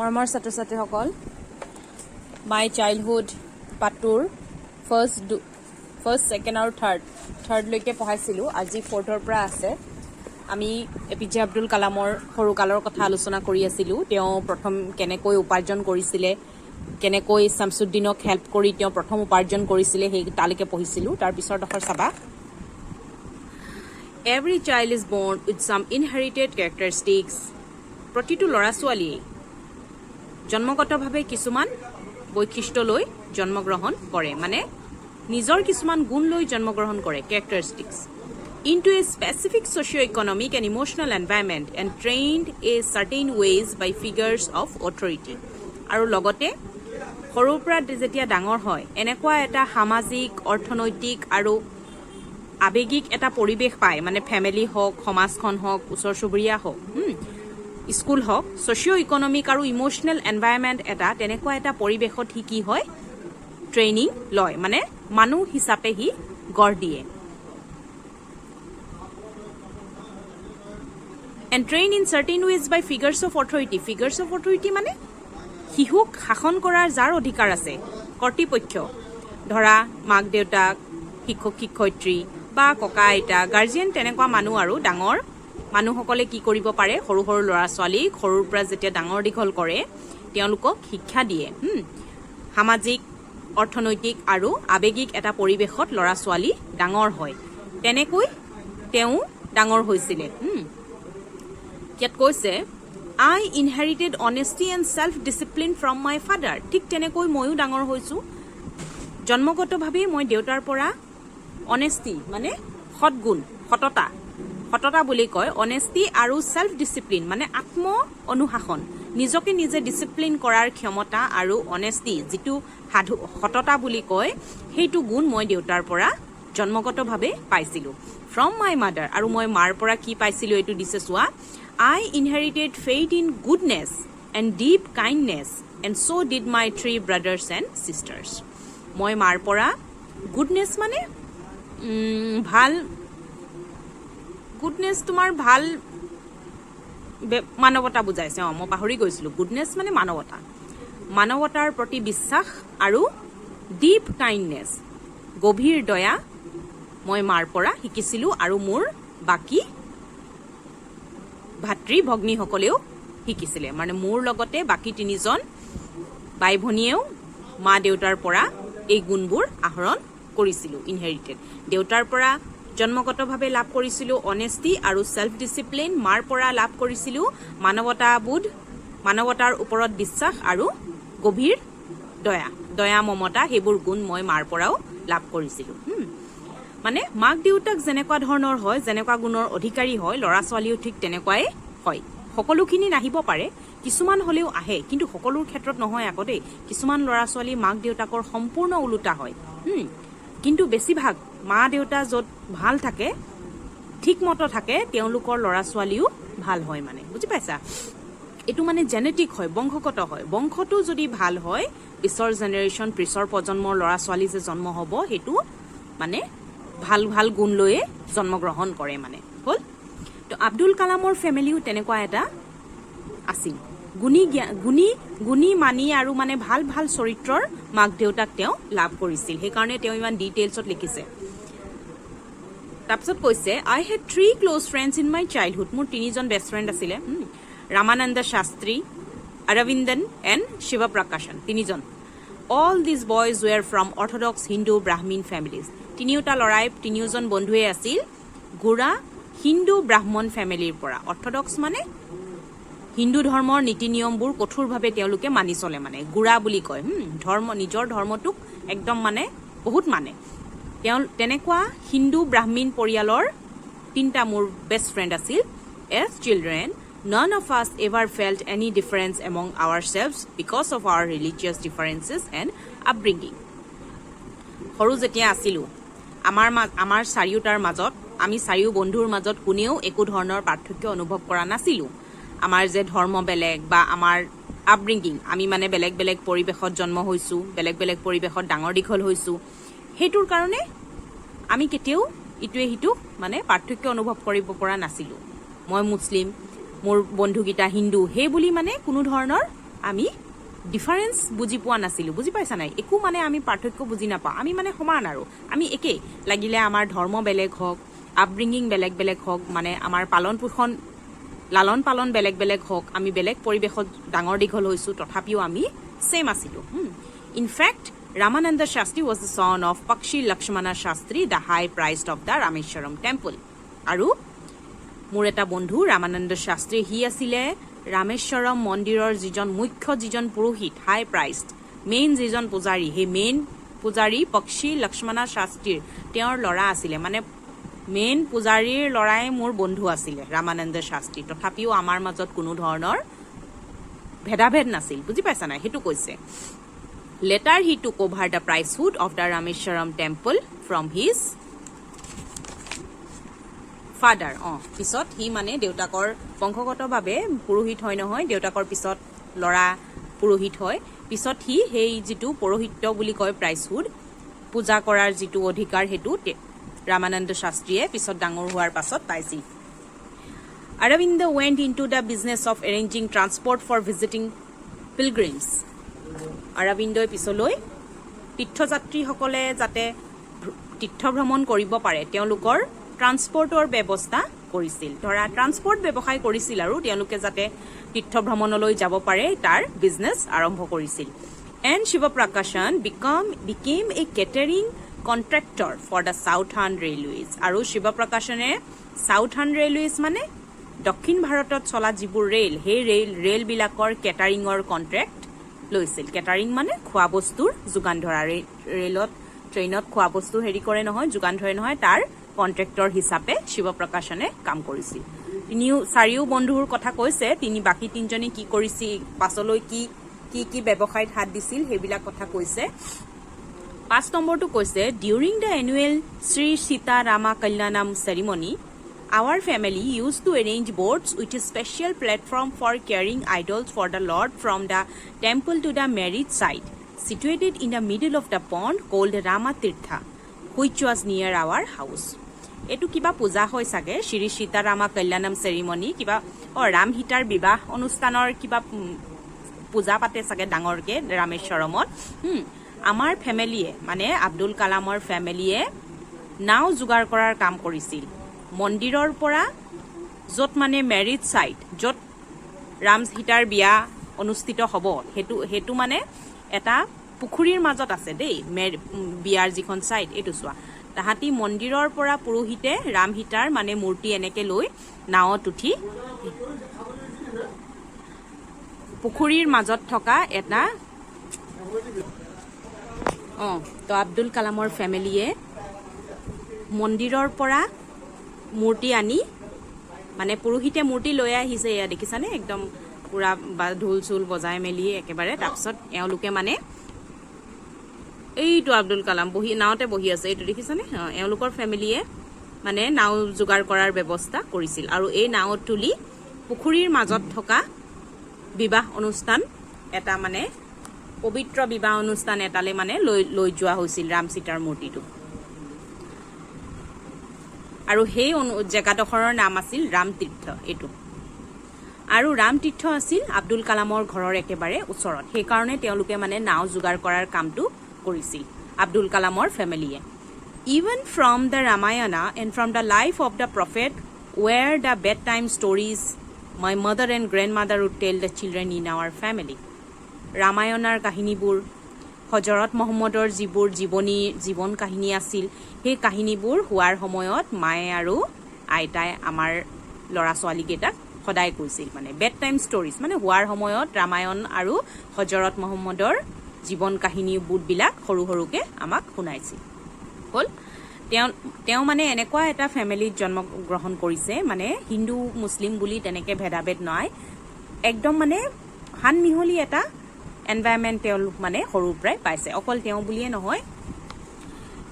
মৰমৰ ছাত্ৰ-ছাত্ৰীসকল my childhood পাৰ্টৰ first second আৰু থাৰ্ড লৈকে পঢ়াইছিলোঁ আজি ফৰ্থৰ পৰা আছে আমি এপিজে আব্দুল কালামৰ সৰু কালৰ কথা আলোচনা কৰি আছিলোঁ তেওঁ প্ৰথম কেনেকৈ উপাৰ্জন কৰিছিলে কেনেকৈ শামসুদ্দিনক হেল্প কৰি তেওঁ প্ৰথম উপাৰ্জন কৰিছিলে সেই তালৈকে পঢ়িছিলোঁ তাৰ পিছৰ দখৰ চাবা Every child is born with some inherited characteristics প্ৰতিটো ল'ৰা ছোৱালীয়ে জন্মগতভাৱে কিছুমান বৈশিষ্ট্য লৈ জন্মগ্ৰহণ কৰে মানে নিজৰ কিছুমান গুণ লৈ জন্মগ্ৰহণ কৰে characteristics into a specific socio-economic and emotional environment and trained a certain ways by figures of authority আৰু লগতে সৰুৰ পৰা যেতিয়া ডাঙৰ হয় এনেকুৱা এটা সামাজিক অৰ্থনৈতিক আৰু আবেগিক এটা পৰিবেশ পায় মানে ফ্যামিলি হওক সমাজখন হওক ওচৰ চুবুৰীয়া হওক স্কুল হওক সোশিও ইকোনমিক আৰু ইমোশনাল এনভায়ৰনমেন্ট এটা তেনেকুৱা এটা পৰিবেশত হি কি হয় ট্ৰেইনিং লয় মানে মানুহ হিচাপে হি গঢ় দিয়ে and trained in certain ways by figures of authority মানে হিহুক শাসন কৰাৰ যাৰ অধিকাৰ আছে কৰ্তৃপক্ষ ধৰা মাক দেউতাক শিক্ষক শিক্ষয়িত্ৰী বা ককা আইতা গাৰ্জিয়ান তেনেকুৱা মানুহ আৰু ডাঙৰ মানুহসকলে কি কৰিব পাৰে সৰু সৰু ল'ৰা ছোৱালী সৰুৰ পৰা যেতিয়া ডাঙৰ দীঘল কৰে তেওঁলোকক শিক্ষা দিয়ে সামাজিক অৰ্থনৈতিক আৰু আবেগিক এটা পৰিবেশত ল'ৰা ছোৱালী ডাঙৰ হয় তেনেকৈ তেওঁ ডাঙৰ হৈছিলে ইয়াত কৈছে I inherited honesty and self-discipline from my father. ঠিক তেনেকৈ ময়ো ডাঙৰ হৈছো জন্মগতভাৱে মই দেউতাৰ পৰা honesty মানে সৎগুণ সততা বুলি কয় honesty আৰু self-discipline মানে আত্ম অনুশাসন নিজকে নিজে ডিসিপ্লিন কৰাৰ ক্ষমতা আৰু honesty যিটো সততা বুলি কয় সেইটো গুণ মই দেউতাৰ পৰা জন্মগতভাৱে পাইছিলো from my mother আৰু মই মাৰ পৰা কি পাইছিলো এটো দিছে চোৱা I inherited faith in goodness and deep kindness and so did my 3 brothers and sisters. মই মাৰ পৰা goodness মানে ভাল goodness তোমাৰ ভাল মানৱতা বুজাইছে মই পাহৰি গৈছিলো goodness মানে মানৱতাৰ প্ৰতি বিশ্বাস আৰু deep kindness গভীৰ দয়া মই মাৰ পৰা শিকিছিলো আৰু মোৰ বাকি ভাতৃ ভগ্নী সকলেও শিকিছিলে মানে মোৰ লগতে বাকি তিনিজন ভাই ভনীয়েও মা দেউতাৰ পৰা এই গুণবোৰ আহৰণ কৰিছিল ইনহেৰিটেড দেউতাৰ পৰা জন্মগতভাৱে লাভ কৰিছিল অনেষ্টি আৰু সেলফ ডিসিপ্লিন মাৰ পৰা লাভ কৰিছিল মানৱতাবোধ মানৱতাৰ ওপৰত বিশ্বাস আৰু গভীৰ দয়া মমতা হেবোৰ গুণ মই মাৰ পৰাও লাভ কৰিছিল মানে মাক দেউতাক যেনেকুৱা ধৰণৰ হয় যেনেকুৱা গুণৰ অধিকাৰী হয় ল'ৰা ছোৱালীও ঠিক তেনেকুৱাই হয় সকলোখিনি নাহিব পাৰে কিছুমান হলেও আহে কিন্তু সকলোৰ ক্ষেত্ৰত নহয় আগতে কিছুমান ল'ৰা ছোৱালী মাক দেউতাকৰ সম্পূৰ্ণ উলুটা হয় কিন্তু বেছিভাগ মা দেউতা যত ভাল থাকে ঠিকমতো থাকে তেওঁলোকৰ ল'ৰা ছোৱালীও ভাল হয় মানে বুজি পাইছা এটো মানে জেনেটিক হয় বংশগত হয় বংশটো যদি ভাল হয় পিছৰ জেনাৰেশন পিছৰ প্ৰজন্মৰ ল'ৰা ছোৱালী যে জন্ম হ'ব হেতু মানে ভাল গুণ লৈয়ে জন্মগ্ৰহণ কৰে মানে হল তো আব্দুল কালামৰ ফ্যামিলিও তেনেকুৱা এটা আছিল গুণী মানি আৰু মানে ভাল চৰিত্ৰৰ মাক দেউতাক তেওঁ লাভ কৰিছিল সেই কাৰণে তেওঁ ইমান ডিটেইলছত লিখিছে তাৰপিছত কৈছে I had 3 close friends in my childhood মোৰ তিনিজন বেষ্ট ফ্ৰেণ্ড আছিল ৰামানন্দ শাস্ত্ৰী অৰবিন্দন এণ্ড শিৱ প্ৰকাশন তিনিজন all these boys were from orthodox Hindu Brahmin families তিনিওটা লৰাই তিনিওজন বন্ধুৱে আছিল গুড়া হিন্দু ব্ৰাহ্মণ ফ্যামিলিৰ পৰা অৰ্থডক্স মানে হিন্দু ধৰ্মৰ নীতি নিয়মবোৰ কঠোৰভাৱে তেওঁলোকে মানি চলে মানে গুড়া বুলি কয় নিজৰ ধৰ্মটোক একদম মানে বহুত মানে তেনেকুৱা হিন্দু ব্ৰাহ্মণ পৰিয়ালৰ তিনটা মোৰ বেষ্ট ফ্ৰেণ্ড আছিল as children none of us ever felt any difference among ourselves because of our religious differences and upbringing সৰু যেতিয়া আছিলো আমাৰ চাৰিওটাৰ মাজত আমি চাৰিও বন্ধুৰ মাজত কোনেও একো ধৰণৰ পাৰ্থক্য অনুভৱ কৰা নাছিলো আমাৰ যে ধৰ্ম বেলেগ বা আমাৰ আপব্ৰিংগিং আমি মানে বেলেগ পৰিবেশত জন্ম হৈছো বেলেগ পৰিবেশত ডাঙৰ দীঘল হৈছো হেতুৰ কাৰণে আমি কেতিয়াও ইটোৱে হিটো মানে পাৰ্থক্য অনুভৱ কৰিব পৰা নাছিলো মই মুছলিম মোৰ বন্ধুগিতা হিন্দু হে বুলি মানে কোনো ধৰণৰ আমি ডিফাৰেন্স বুজি পোৱা নাছিলোঁ বুজি পাইছা নাই একো মানে আমি পাৰ্থক্য বুজি নাপাওঁ আমি মানে সমান আৰু আমি একেই লাগিলে আমাৰ ধৰ্ম বেলেগ হওক আপব্ৰিঙিং বেলেগ বেলেগ হওক মানে আমাৰ পালন পোষণ লালন পালন বেলেগ বেলেগ হওক আমি বেলেগ পৰিৱেশত ডাঙৰ দীঘল হৈছোঁ তথাপিও আমি ছেম আছিলোঁ in fact Ramananda Shastri was the son of Pakshi Lakshmana Shastri, the high priest of the Rameshwaram temple. আৰু মোৰ এটা বন্ধু ৰামানন্দ শাস্ত্ৰী হি আছিলে ৰামেশ্বৰম মন্দিৰৰ যিজন মুখ্য যিজন পুৰোহিত হাই প্ৰাইষ্ট মেইন যিজন পূজাৰী সেই মেইন পূজাৰী পক্ষী লক্ষ্মণা শাস্ত্ৰীৰ তেওঁৰ ল'ৰা আছিলে মানে মেইন পূজাৰীৰ ল'ৰাই মোৰ বন্ধু আছিলে ৰামানন্দ শাস্ত্ৰী তথাপিও আমাৰ মাজত কোনো ধৰণৰ ভেদাভেদ নাছিল বুজি পাইছা নাই সেইটো কৈছে Later, he took over the priesthood of the Rameshwaram temple from his father. পিছত হি মানে দেউতাকৰ বংশগতভাৱে পুৰোহিত হয় নহয় দেউতাকৰ পিছত ল'ৰা পুৰোহিত হয় পিছত হি সেই যিটো পৌৰোহিত্য বুলি কয় প্ৰাইষ্টহুড পূজা কৰাৰ যিটো অধিকাৰ সেইটো ৰামানন্দ শাস্ত্ৰীয়ে পিছত ডাঙৰ হোৱাৰ পাছত পাইছিল Aurobindo went into the business of arranging transport for visiting pilgrims. অৰবিন্দই পিছলৈ তীৰ্থযাত্ৰীসকলে যাতে তীৰ্থ ভ্ৰমণ কৰিব পাৰে তেওঁলোকৰ ট্ৰান্সপৰ্টৰ ব্যৱস্থা কৰিছিল ধৰা ট্ৰান্সপৰ্ট ব্যৱসায় কৰিছিল আৰু তেওঁলোকে যাতে তীৰ্থ ভ্ৰমণলৈ যাব পাৰে তাৰ বিজনেছ আৰম্ভ কৰিছিল and শিৱপ্ৰকাশন became a catering contractor for the Southern Railways আৰু শিৱপ্ৰকাশনে Southern Railways মানে দক্ষিণ ভাৰতত চলা যিবোৰ ৰেল সেই ৰেলবিলাকৰ কেটাৰিঙৰ কন্ট্ৰেক্ট লৈছিল কেটাৰিং মানে খোৱা বস্তুৰ যোগান ধৰা ৰেলত ট্ৰেইনত খোৱা বস্তু হেৰি কৰে নহয় যোগান ধৰে নহয় তাৰ কন্ট্ৰেক্টৰ হিচাপে শিৱপ্ৰকাশনে কাম কৰিছিল তিনিও চাৰিও বন্ধুৰ কথা কৈছে তিনি বাকি তিনিজনে কি কৰিছিল পাছলৈ কি ব্যৱসায়ত হাত দিছিল সেইবিলাক কথা কৈছে 5 নম্বৰটো কৈছে during the annual Shri Sita Rama Kalyanam ceremony Our family used to arrange boats with a special platform for carrying idols for the Lord from the temple to the marriage site, situated in the middle of the pond called Rama Tirtha, which was near our house. এটো কিবা পূজা হয় সাগে শ্ৰী সীতা ৰামা কল্যাণম সেৰিমনি কিবা ৰাম সীতাৰ বিবাহ অনুষ্ঠানৰ কিবা পূজা পাতে সাগে ডাঙৰকে ৰামেশ্বৰমত আমাৰ ফ্যামিলিয়ে মানে আব্দুল কালামৰ ফ্যামিলিয়ে নাও যোগাৰ কৰাৰ কাম কৰিছিল মন্দিৰৰ পৰা যত মানে মেৰিজ সাইট যত ৰাম সীতাৰ বিয়া অনুষ্ঠিত হ'ব হেতু মানে এটা পুখুৰীৰ মাজত আছে দেই বিয়াৰ যিখন সাইট এটো সোৱা তাহাতি মন্দিৰৰ পৰা পুৰোহিতে ৰাম সীতাৰ মানে মূৰ্তি এনেকে লৈ নাওত উঠি পুখুৰীৰ মাজত থকা এটা তো আব্দুল কালামৰ ফ্যামিলিয়ে মন্দিৰৰ পৰা মূৰ্তি আনি মানে পুৰোহিতে মূৰ্তি লৈ আহিছে এয়া দেখিছানে একদম পুৰা ঢোল চুল বজাই মেলি একেবাৰে তাৰপিছত এওঁলোকে মানে এইটো আব্দুল কালাম নাওতে বহি আছে এইটো দেখিছানে এওঁলোকৰ ফ্যামিলিয়ে মানে নাও যোগাৰ কৰাৰ ব্যৱস্থা কৰিছিল আৰু এই নাওত তুলি পুখুৰীৰ মাজত থকা বিবাহ অনুষ্ঠান এটা মানে পবিত্ৰ বিবাহ অনুষ্ঠান এটালে মানে লৈ যোৱা হৈছিল ৰাম সীতাৰ মূৰ্তিটো আৰু সেই জেগাডখৰৰ নাম আছিল ৰামতীৰ্থ এটো আৰু ৰামতীৰ্থ আছিল আব্দুল কালামৰ ঘৰৰ একেবাৰে ওচৰত সেই কাৰণে তেওঁলোকে মানে নাও যোগাৰ কৰাৰ কামটো কৰিছিল আব্দুল কালামৰ ফ্যামিলিয়ে even from the Ramayana and from the life of the prophet where the bedtime stories my mother and grandmother would tell the children in our family ৰামায়ণৰ কাহিনীবোৰ হযৰত মুহাম্মদৰ যিবোৰ জীৱন কাহিনী আছিল সেই কাহিনীবোৰ হোৱাৰ সময়ত মায়ে আৰু আইতাই আমাৰ লৰা ছোৱালী কেইটাক সদায় কৈছিল মানে বেড টাইম ষ্টৰিজ মানে হোৱাৰ সময়ত ৰামায়ণ আৰু হযৰত মুহাম্মদৰ জীৱন কাহিনী বুটবিলাক সৰু সৰুকে আমাক শুনাইছিল হল তেওঁ মানে এনেকুৱা এটা ফ্যামিলিত জন্ম গ্ৰহণ কৰিছে মানে হিন্দু মুছলিম বুলি তেনেকে ভেদাভেদ নাই একদম মানে হান মিহলি এটা এনভায়ৰনমেন্ট তেওঁলোক মানে সৰুৰ পৰাই পাইছে অকল তেওঁ বুলিয়ে নহয়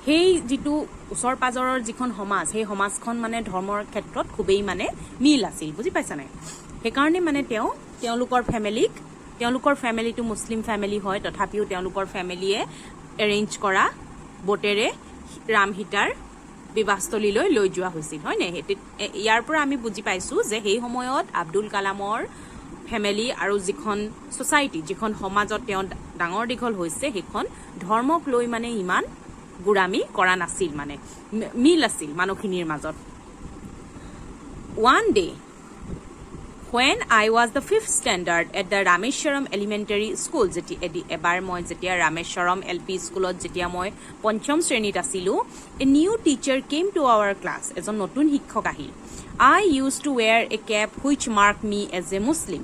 সেই যিটো ওচৰ পাজৰৰ যিখন সমাজ সেই সমাজখন মানে ধৰ্মৰ ক্ষেত্ৰত খুবেই মানে মিল আছিল বুজি পাইছা নাই সেই কাৰণে মানে তেওঁলোকৰ ফ্যামিলিটো মুছলিম ফ্যামিলি হয় তথাপিও তেওঁলোকৰ ফ্যামিলিয়ে এৰেঞ্জ কৰা বটেৰে ৰাম সীতাৰ বিবাহস্থলীলৈ লৈ যোৱা হৈছিল হয় নে ইয়াৰ পৰা আমি বুজি পাইছো যে সেই সময়ত আব্দুল কালামৰ ফেমিলি আৰু যিখন সোসাইটি যিখন সমাজত তেওঁ ডাঙৰ দীঘল হৈছে সেইখন ধৰ্মক লৈ মানে ইমান গুৰামি কৰা নাছিল মানে মিল আছিল মানুহখিনিৰ মাজত one day when I was the 5th standard at the Rameshwaram Elementary School ebar moi jetia Rameshwaram LP schoolot jetia moi ponchom shrenit asilu a new teacher came to our class ejon notun shiক্ষক ahil I used to wear a cap which marked me as a Muslim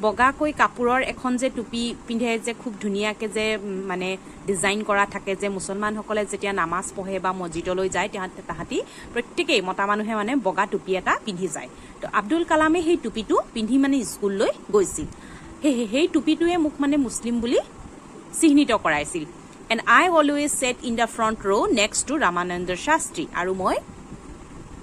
বগা কই কাপোৰৰ এখন যে টুপি পিন্ধে যে খুব ধুনিয়াকে যে মানে ডিজাইন কৰা থাকে যে মুছলমান সকলে যেতিয়া নামাজ পঢ়ে বা মসজিদলৈ যায় তাহাঁতি প্ৰত্যেকই মতা মানুহে মানে বগা টুপি এটা পিন্ধি যায় তো আব্দুল কালামে সেই টুপিটো পিন্ধি মানে স্কুললৈ গৈছিল সেই টুপিটোৱে মোক মানে মুছলিম বুলি চিহ্নিত কৰাইছিল and I always sat in the front row next to Ramananda Shastri আৰু মই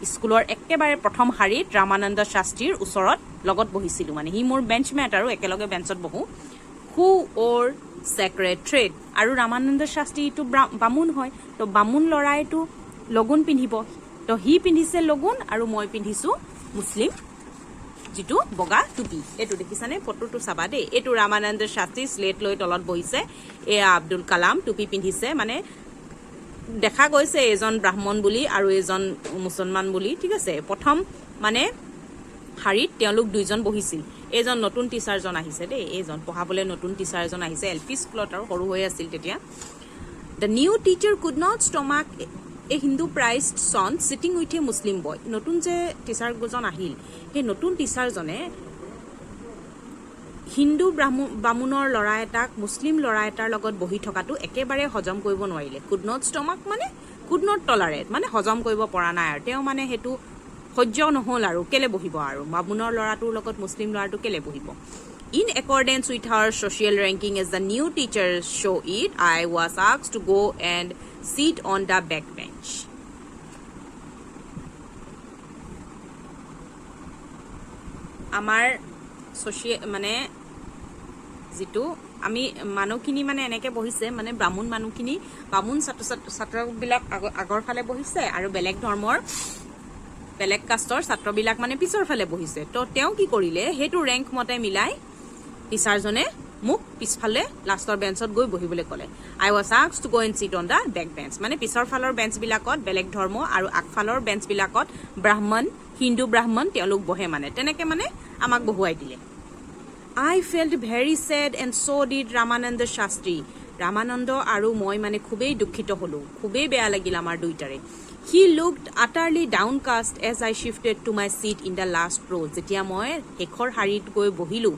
স্কুলৰ একেবাৰে প্ৰথম হাৰিত ৰামানন্দ শাস্ত্ৰীৰ ওচৰত লগত বহিছিলো মানে হি মোৰ বেঞ্চমেট আৰু একেলগে বেঞ্চত বহো হু অৰ সেক্ৰেট থ্ৰেড আৰু ৰামানন্দ শাস্ত্ৰীটো বামুণ হয় তো বামুণ লৰাইটো লগুন পিন্ধিব তো হি পিন্ধিছে লগুন আৰু মই পিন্ধিছো মুছলিম যেটো বগা টুপি এটো দেখিছানে ফটোটো চাবা দে এটো ৰামানন্দ শাস্ত্ৰী স্লেট লৈ তলত বহিছে এ আব্দুল কালাম টুপি পিন্ধিছে মানে দেখা গৈছে এজন ব্ৰাহ্মণ বুলি আৰু এজন মুছলমান বুলি ঠিক আছে প্ৰথম মানে হাৰিত তেওঁলোক দুইজন বহিছিল এজন নতুন টিচাৰজন আহিছে দে এজন পঢ়াবলৈ নতুন টিচাৰজন আহিছে এলপি স্কুলত আৰু সৰু হৈ আছিল তেতিয়া the new teacher could not stomach a Hindu prized son sitting with a Muslim boy নতুন যে টিচাৰজন আহিল সেই নতুন টিচাৰজনে হিন্দু বামুণৰ লৰা এটাক মুছলিম লৰা এটাৰ লগত বহি থকাটো একেবাৰে হজম কৰিব নোৱাৰিলে কুড নট ষ্টমাক মানে কুড নট টলাৰেট মানে হজম কৰিব পৰা নাই আৰু তেওঁ মানে হেতু সহ্য নহল আৰু কেলে বহিব আৰু বামুণৰ লৰাটোৰ লগত মুছলিম লৰাটো কেলে বহিব in accordance with her social ranking as the new teacher show it I was asked to go and sit on the back bench আমাৰ মানে যেটো আমি মানুহখিনি মানে এনেকে বহিছে মানে ব্ৰাহ্মণ মানুহখিনি বামুণ ছাত্ৰবিলাক আগৰ ফালে বহিছে আৰু বেলেগ ধৰ্মৰ বেলেগ কাষ্টৰ ছাত্ৰবিলাক মানে পিছৰ ফালে বহিছে তো তেওঁ কি কৰিলে হেতু ৰেংক মতে মিলাই টিচাৰজনে মোক পিছফালে লাষ্টৰ বেঞ্চত গৈ বহিবলৈ ক'লে I was asked to go and sit on the back bench মানে পিছৰ ফালৰ বেঞ্চ বিলাকত বেলেগ ধৰ্ম আৰু আগফালৰ বেঞ্চ বিলাকত ব্ৰাহ্মণ হিন্দু ব্ৰাহ্মণ তেওঁলোক বহে মানে তেনেকে মানে আমাক বহুৱাই দিলে I felt very sad and so did Ramananda Shastri Ramananda আৰু মই মানে খুবেই দুখিত হলো খুবেই বেয়া লাগিল আমাৰ দুইটাৰে He looked utterly downcast as I shifted to my seat in the last row যেতিয়া মই শেষৰ হাৰিত গৈ বহিলো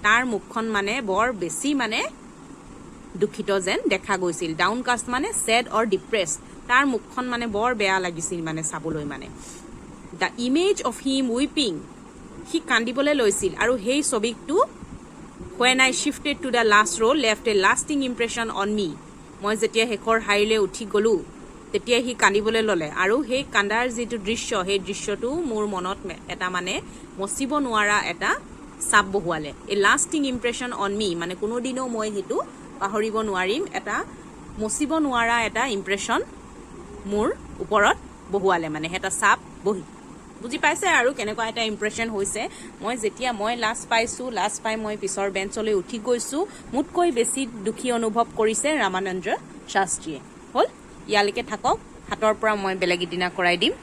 তাৰ মুখখন মানে বৰ বেছি মানে দুখিত যেন দেখা গৈছিল ডাউনকাষ্ট মানে sad or depressed তাৰ মুখখন মানে বৰ বেয়া লাগিছিল মানে চাবলৈ মানে The image of him weeping হি কান্দিবলৈ লৈছিল আৰু সেই ছবিটো when I shifted to the last row left a lasting impression on me মই যেতিয়া শেষৰ হাৰিলৈ উঠি গলো তেতিয়া হি কান্দিবলৈ ললে আৰু সেই কান্দাৰ যেটো দৃশ্য সেই দৃশ্যটো মোৰ মনত এটা মানে মচিব নোৱাৰা এটা ছাপ বহুৱালে এ লাষ্টিং ইমপ্ৰেছন অন মি মানে কোনো দিনো মই হেতু পাহৰিব নোৱাৰিম এটা মচিব নোৱাৰা এটা ইমপ্ৰেছন মোৰ ওপৰত বহুৱালে মানে এটা ছাপ বহি বুজি পাইছে আৰু কেনেকুৱা এটা ইমপ্ৰেছন হৈছে মই যেতিয়া মই লাষ্ট পাই মই পিছৰ বেঞ্চলৈ উঠি গৈছো মুতকৈ বেছি দুখী অনুভৱ কৰিছে ৰামানন্দ শাস্ত্ৰীয়ে হল ইয়ালৈকে থাকক হাতৰ পৰা মই বেলেগ দিনা কৰাই দিম